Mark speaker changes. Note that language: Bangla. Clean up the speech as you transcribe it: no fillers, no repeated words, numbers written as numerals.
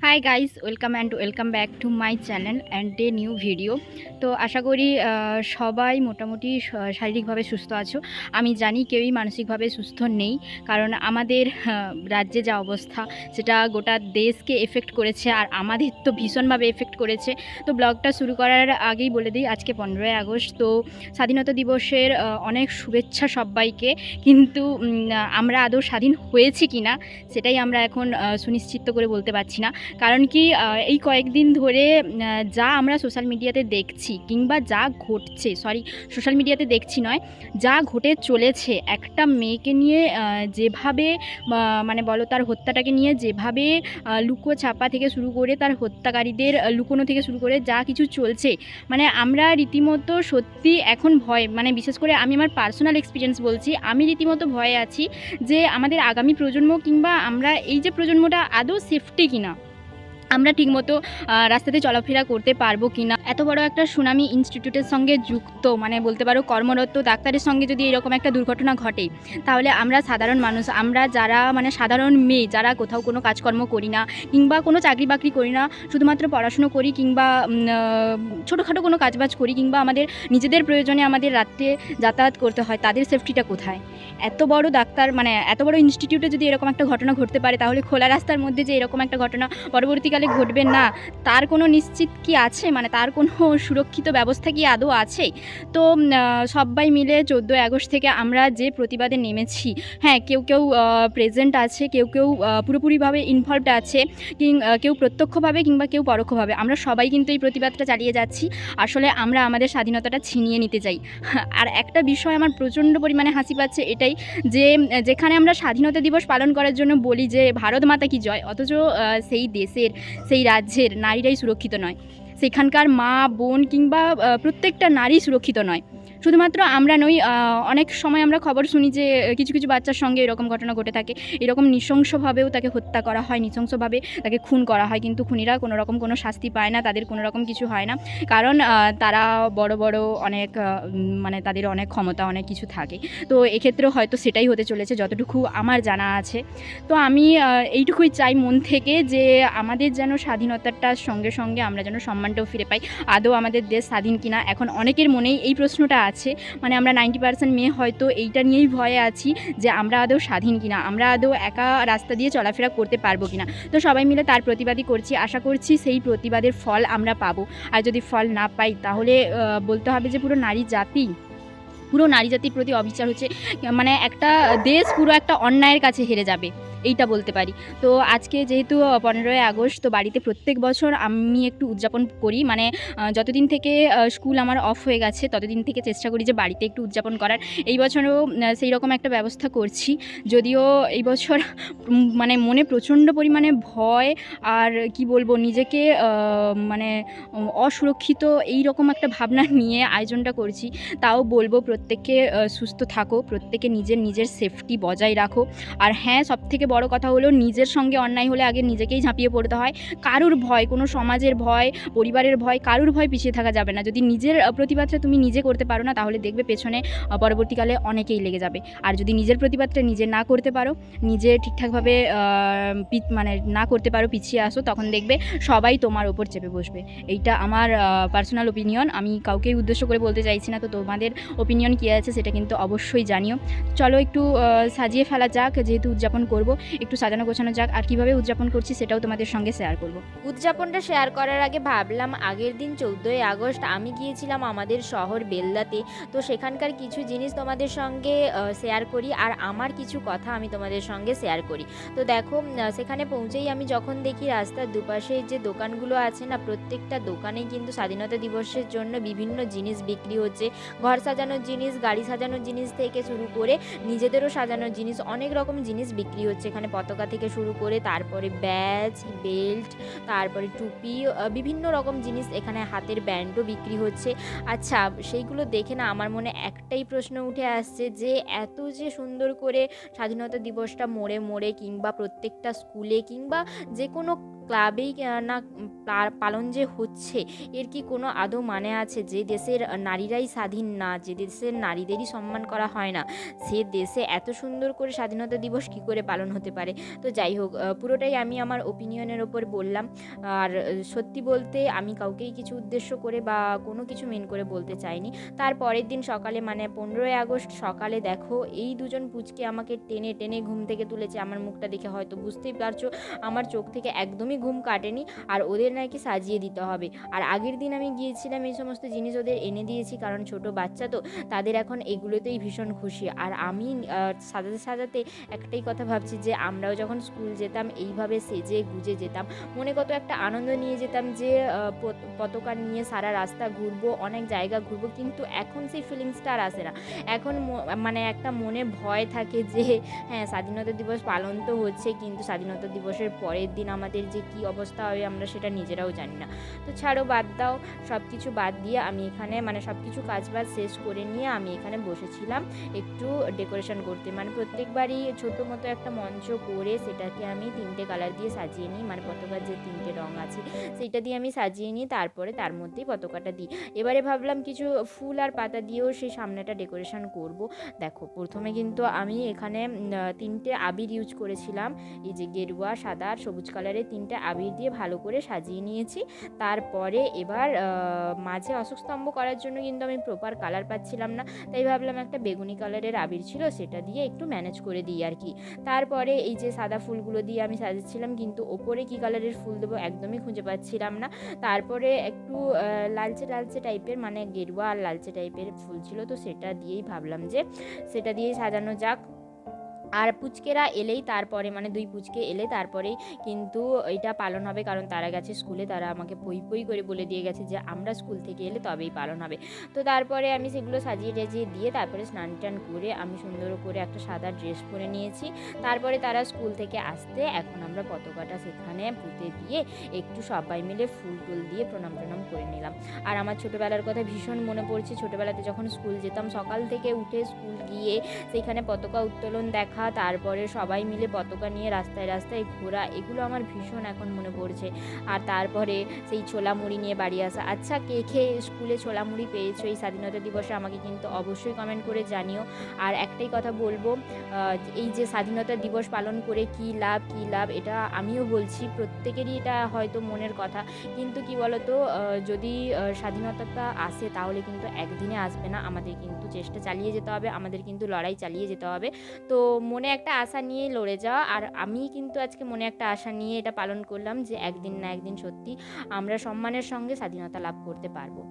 Speaker 1: Hi guys, welcome back to my channel and day new video. তো আশা করি সবাই মোটামুটি শারীরিকভাবে সুস্থ আছো। আমি জানি কেউই মানসিকভাবে সুস্থ নেই, কারণ আমাদের রাজ্যে যা অবস্থা সেটা গোটা দেশকে এফেক্ট করেছে, আর আমাদের তো ভীষণভাবে এফেক্ট করেছে। তো ব্লগটা শুরু করার আগেই বলে দিই, আজকে 15ই আগস্ট। তো স্বাধীনতা দিবসের অনেক শুভেচ্ছা সবাইকে। কিন্তু আমরা আদৌ স্বাধীন হয়েছি কি না সেটাই আমরা এখন সুনিশ্চিত করে বলতে পারছি না। কারণ কি, এই কয়েকদিন ধরে যা আমরা সোশ্যাল মিডিয়াতে দেখছি, কিংবা যা ঘটছে, সোশ্যাল মিডিয়াতে দেখছি নয়, যা ঘটে চলেছে, একটা মেয়েকে নিয়ে যেভাবে মানে বলো, তার হত্যাটাকে নিয়ে যেভাবে লুকো চাপা থেকে শুরু করে তার হত্যাকারীদের লুকোনো থেকে শুরু করে যা কিছু চলছে, মানে আমরা রীতিমতো সত্যি এখন ভয়, মানে বিশেষ করে আমি আমার পার্সোনাল এক্সপিরিয়েন্স বলছি, আমি রীতিমতো ভয়ে আছি যে আমাদের আগামী প্রজন্ম, কিংবা আমরা এই যে প্রজন্মটা আদৌ সেফটি কিনা, আমরা ঠিকমতো রাস্তাতে চলাফেরা করতে পারবো কি না। এত বড় একটা সুনামি ইনস্টিটিউটের সঙ্গে যুক্ত, মানে বলতে পারো কর্মরত ডাক্তারের সঙ্গে যদি এরকম একটা দুর্ঘটনা ঘটে, তাহলে আমরা সাধারণ মানুষ, আমরা যারা মানে সাধারণ মেয়ে, যারা কোথাও কোনো কাজকর্ম করি না, কিংবা কোনো চাকরি বাকরি করি না, শুধুমাত্র পড়াশুনো করি, কিংবা ছোটোখাটো কোনো কাজবাজ করি, কিংবা আমাদের নিজেদের প্রয়োজনে আমাদের রাত্রে যাতায়াত করতে হয়, তাদের সেফটিটা কোথায়? এত বড় ডাক্তার, মানে এত বড় ইনস্টিটিউটে যদি এরকম একটা ঘটনা ঘটতে পারে, তাহলে খোলা রাস্তার মধ্যে যে এরকম একটা ঘটনা পরবর্তীকালে ঘটবে না, তার কোনো নিশ্চিত কি আছে? মানে তার কোনো সুরক্ষিত ব্যবস্থা কি আদৌ আছে? তো সবাই মিলে 14ই আগস্ট থেকে আমরা যে প্রতিবাদে নেমেছি, হ্যাঁ, কেউ কেউ প্রেজেন্ট আছে, কেউ কেউ পুরোপুরিভাবে ইনভলভড আছে, কেউ প্রত্যক্ষভাবে কিংবা কেউ পরোক্ষভাবে, আমরা সবাই কিন্তু এই প্রতিবাদটা চালিয়ে যাচ্ছি। আসলে আমরা আমাদের স্বাধীনতাটা ছিনিয়ে নিতে চাই। আর একটা বিষয় আমার প্রচণ্ড পরিমাণে হাসি পাচ্ছে, এটাই যে যেখানে আমরা স্বাধীনতা দিবস পালন করার জন্য বলি যে ভারত মাতা কি জয়, অথচ সেই দেশের, সেই রাজ্যের নারীরাই সুরক্ষিত নয়, সেখানকার মা বোন কিংবা প্রত্যেকটা নারী সুরক্ষিত নয়। শুধুমাত্র আমরা নই, অনেক সময় আমরা খবর শুনি যে কিছু কিছু বাচ্চার সঙ্গে এরকম ঘটনা ঘটে থাকে, এরকম নৃশংসভাবেও তাকে হত্যা করা হয়, নৃশংসভাবে তাকে খুন করা হয়, কিন্তু খুনিরা কোনো রকম কোনো শাস্তি পায় না, তাদের কোনো রকম কিছু হয় না, কারণ তারা বড় বড় অনেক মানে তাদের অনেক ক্ষমতা, অনেক কিছু থাকে। তো এক্ষেত্রেও হয়তো সেটাই হতে চলেছে, যতটুকু আমার জানা আছে। তো আমি এইটুকুই চাই মন থেকে, যে আমাদের যেন স্বাধীনতাটার সঙ্গে সঙ্গে আমরা যেন সম্মানটাও ফিরে পাই। আদৌ আমাদের দেশ স্বাধীন কিনা, এখন অনেকের মনেই এই প্রশ্নটা আছে, মানে আমরা 90% মেয়ে হয়তো এইটা নিয়েই ভয়ে আছি যে আমরা আদৌ স্বাধীন কিনা, আমরা আদৌ একা রাস্তা দিয়ে চলাফেরা করতে পারবো কিনা। তো সবাই মিলে তার প্রতিবাদই করছি, আশা করছি সেই প্রতিবাদের ফল আমরা পাবো। আর যদি ফল না পাই, তাহলে বলতে হবে যে পুরো নারী জাতির প্রতি অবিচার হচ্ছে, মানে একটা দেশ পুরো একটা অন্যায়ের কাছে হেরে যাবে, এইটা বলতে পারি। তো আজকে যেহেতু 15ই আগস্ট, তো বাড়িতে প্রত্যেক বছর আমি একটু উদযাপন করি, মানে যতদিন থেকে স্কুল আমার অফ হয়ে গেছে ততদিন থেকে চেষ্টা করি যে বাড়িতে একটু উদযাপন করার। এই বছরও সেই রকম একটা ব্যবস্থা করছি, যদিও এই বছর মানে মনে প্রচণ্ড পরিমাণে ভয়, আর কি বলবো, নিজেকে মানে অসুরক্ষিত এই রকম একটা ভাবনা নিয়ে আয়োজনটা করছি। তাও বলবো, প্রত্যেকে সুস্থ থাকো, প্রত্যেকে নিজের সেফটি বজায় রাখো। আর হ্যাঁ, সবথেকে বড় কথা হলো, নিজের সঙ্গে অন্যায় হলে আগে নিজেকেই ঝাঁপিয়ে পড়তে হয়। কারুর ভয়, কোনো সমাজের ভয়, পরিবারের ভয়, কারুর ভয় পিছিয়ে থাকা যাবে না। যদি নিজের প্রতিবাদটা তুমি নিজে করতে পারো না, তাহলে দেখবে পেছনে পরবর্তীকালে অনেকেই লেগে যাবে। আর যদি নিজের প্রতিবাদটা নিজে না করতে পারো, নিজে ঠিকঠাকভাবে মানে না করতে পারো, পিছিয়ে আসো, তখন দেখবে সবাই তোমার ওপর চেপে বসবে। এইটা আমার পার্সোনাল ওপিনিয়ন, আমি কাউকেই উদ্দেশ্য করে বলতে চাইছি না। তো তোমাদের ওপিনিয়ন কী আছে সেটা কিন্তু অবশ্যই জানিও। চলো একটু সাজিয়ে ফেলা যাক, যেহেতু উদযাপন করব, একটু সাজানো গোছানো যাক। আর কীভাবে উদযাপন করছি সেটাও তোমাদের সঙ্গে শেয়ার করব।
Speaker 2: উদযাপনটা শেয়ার করার আগে ভাবলাম, আগের দিন 14ই আগস্ট আমি গিয়েছিলাম আমাদের শহর বেলদাতে। তো সেখানকার কিছু জিনিস তোমাদের সঙ্গে শেয়ার করি, আর আমার কিছু কথা আমি তোমাদের সঙ্গে শেয়ার করি। তো দেখো, সেখানে পৌঁছেই আমি যখন দেখি রাস্তার দুপাশে যে দোকানগুলো আছে না, প্রত্যেকটা দোকানেই কিন্তু স্বাধীনতা দিবসের জন্য বিভিন্ন জিনিস বিক্রি হচ্ছে। ঘর সাজানোর জিনিস, গাড়ি সাজানোর জিনিস থেকে শুরু করে নিজেদেরও সাজানোর জিনিস, অনেক রকম জিনিস বিক্রি হচ্ছে এখানে। পতাকা থেকে শুরু করে, তারপরে ব্যাজ, বেল্ট, তারপরে টুপি, বিভিন্ন রকম জিনিস, এখানে হাতের ব্যান্ডও বিক্রি হচ্ছে। আচ্ছা, সেইগুলো দেখে না আমার মনে একটাই প্রশ্ন উঠে আসছে, যে এত যে সুন্দর করে স্বাধীনতা দিবসটা মোড়ে মোড়ে, কিংবা প্রত্যেকটা স্কুলে, কিংবা যে কোনো ক্লাবেই না পালন যে হচ্ছে, এর কি কোনো আদৌ মানে আছে? যে দেশের নারীরাই স্বাধীন না, যে দেশের নারীদেরই সম্মান করা হয় না, সে দেশে এত সুন্দর করে স্বাধীনতা দিবস কী করে পালন হতে পারে? তো যাই হোক, পুরোটাই আমি আমার ওপিনিয়নের ওপর বললাম। আর সত্যি বলতে আমি কাউকেই কিছু উদ্দেশ্য করে বা কোনো কিছু মেন করে বলতে চাইনি। তার পরের দিন সকালে, মানে 15ই আগস্ট সকালে দেখো, এই দুজন পুচকে আমাকে টেনে টেনে ঘুম থেকে তুলেছে। আমার মুখটা দেখে হয়তো বুঝতেই পারছো আমার চোখ থেকে একদমই ঘুম কাটেনি। আর ওদের নাকি সাজিয়ে দিতে হবে। আর আগের দিন আমি গিয়েছিলাম, এই সমস্ত জিনিস ওদের এনে দিয়েছি, কারণ ছোট বাচ্চা তো, তাদের এখন এগুলোতেই ভীষণ খুশি। আর আমি সাজাতে সাজাতে একটাই কথা ভাবছি যে আমরাও যখন স্কুল যেতাম এইভাবে সেজে গুজে যেতাম, মনে কত একটা আনন্দ নিয়ে যেতাম যে পতাকা নিয়ে সারা রাস্তা ঘুরবো, অনেক জায়গা ঘুরবো। কিন্তু এখন সেই ফিলিংসটা আর আসে না। এখন মানে একটা মনে ভয় থাকে যে হ্যাঁ, স্বাধীনতা দিবস পালন তো হচ্ছে, কিন্তু স্বাধীনতা দিবসের পরের দিন আমাদের যে কী অবস্থা হবে আমরা সেটা নিজেরাও জানি না। তো ছাড়ো, বাদ দাও। সব কিছু বাদ দিয়ে আমি এখানে, মানে সব কিছু কাজবাজ শেষ করে নিয়ে আমি এখানে বসেছিলাম একটু ডেকোরেশন করতে। মানে প্রত্যেকবারই ছোটো মতো একটা মঞ্চ করে সেটাকে আমি 3টে কালার দিয়ে সাজিয়ে নিই, মানে পতাকার যে 3টে রঙ আছে সেইটা দিয়ে আমি সাজিয়ে নিই, তারপরে তার মধ্যেই পতাকাটা দিই। এবারে ভাবলাম কিছু ফুল আর পাতা দিয়েও সেই সামনেটা ডেকোরেশন করব। দেখো, প্রথমে কিন্তু আমি এখানে 3টে আবির ইউজ করেছিলাম। এই যে গেরুয়া, সাদা আর সবুজ কালারের 3টে আবির দিয়ে ভালো করে সাজিয়ে নিয়েছি। তারপরে এবার মাঝে অশোক স্তম্ভ করার জন্য কিন্তু আমি প্রপার কালার পাচ্ছিলাম না, তাই ভাবলাম একটা বেগুনি কালারের আবির ছিল সেটা দিয়ে একটু ম্যানেজ করে দিই আর কি। তারপরে এই যে সাদা ফুলগুলো দিয়ে আমি সাজাচ্ছিলাম, কিন্তু ওপরে কী কালারের ফুল দেবো একদমই খুঁজে পাচ্ছিলাম না। তারপরে একটু লালচে লালচে টাইপের, মানে গেরুয়া আর লালচে টাইপের ফুল ছিল, তো সেটা দিয়েই ভাবলাম যে সেটা দিয়েই সাজানো যাক। আর পুচকেরা এলেই তারপরে, মানে 2 পুচকে এলে তারপরেই কিন্তু এটা পালন হবে, কারণ তারা গেছে স্কুলে। তারা আমাকে পই পই করে বলে দিয়ে গেছে যে আমরা স্কুল থেকে এলে তবেই পালন হবে। তো তারপরে আমি সেগুলো সাজিয়ে টাজিয়ে দিয়ে তারপরে স্নান টান করে আমি সুন্দর করে একটা সাদা ড্রেস পরে নিয়েছি। তারপরে তারা স্কুল থেকে আসতে এখন আমরা পতাকাটা সেখানে পুঁতে দিয়ে একটু সবাই মিলে ফুল টুল দিয়ে প্রণাম টনাম করে নিলাম। আর আমার ছোটোবেলার কথা ভীষণ মনে পড়ছে। ছোটোবেলাতে যখন স্কুল যেতাম, সকাল থেকে উঠে স্কুল গিয়ে সেইখানে পতাকা উত্তোলন দেখা, তারপরে সবাই মিলে পতাকা নিয়ে রাস্তায় রাস্তায় ঘোরা, এগুলো আমার ভীষণ এখন মনে পড়ছে। আর তারপরে সেই ছোলা মুড়ি নিয়ে বাড়ি আসা। আচ্ছা, কে খেয়ে স্কুলে ছোলা মুড়ি পেয়েছো এই স্বাধীনতা দিবসে আমাকে কিন্তু অবশ্যই কমেন্ট করে জানিও। আর একটাই কথা বলবো, এই যে স্বাধীনতা দিবস পালন করে কী লাভ, কী লাভ, এটা আমিও বলছি, প্রত্যেকেরই এটা হয়তো মনের কথা। কিন্তু কি বলতো, যদি স্বাধীনতাটা আসে তাহলে কিন্তু একদিনে আসবে না। আমাদের কিন্তু চেষ্টা চালিয়ে যেতে হবে, আমাদের কিন্তু লড়াই চালিয়ে যেতে হবে। তো মনে একটা আশা নিয়ে লড়ে যাওয়া। আর আমি কিন্তু আজকে মনে একটা আশা নিয়ে এটা পালন করলাম যে একদিন না একদিন সত্যি আমরা সম্মানের সঙ্গে স্বাধীনতা লাভ করতে পারবো।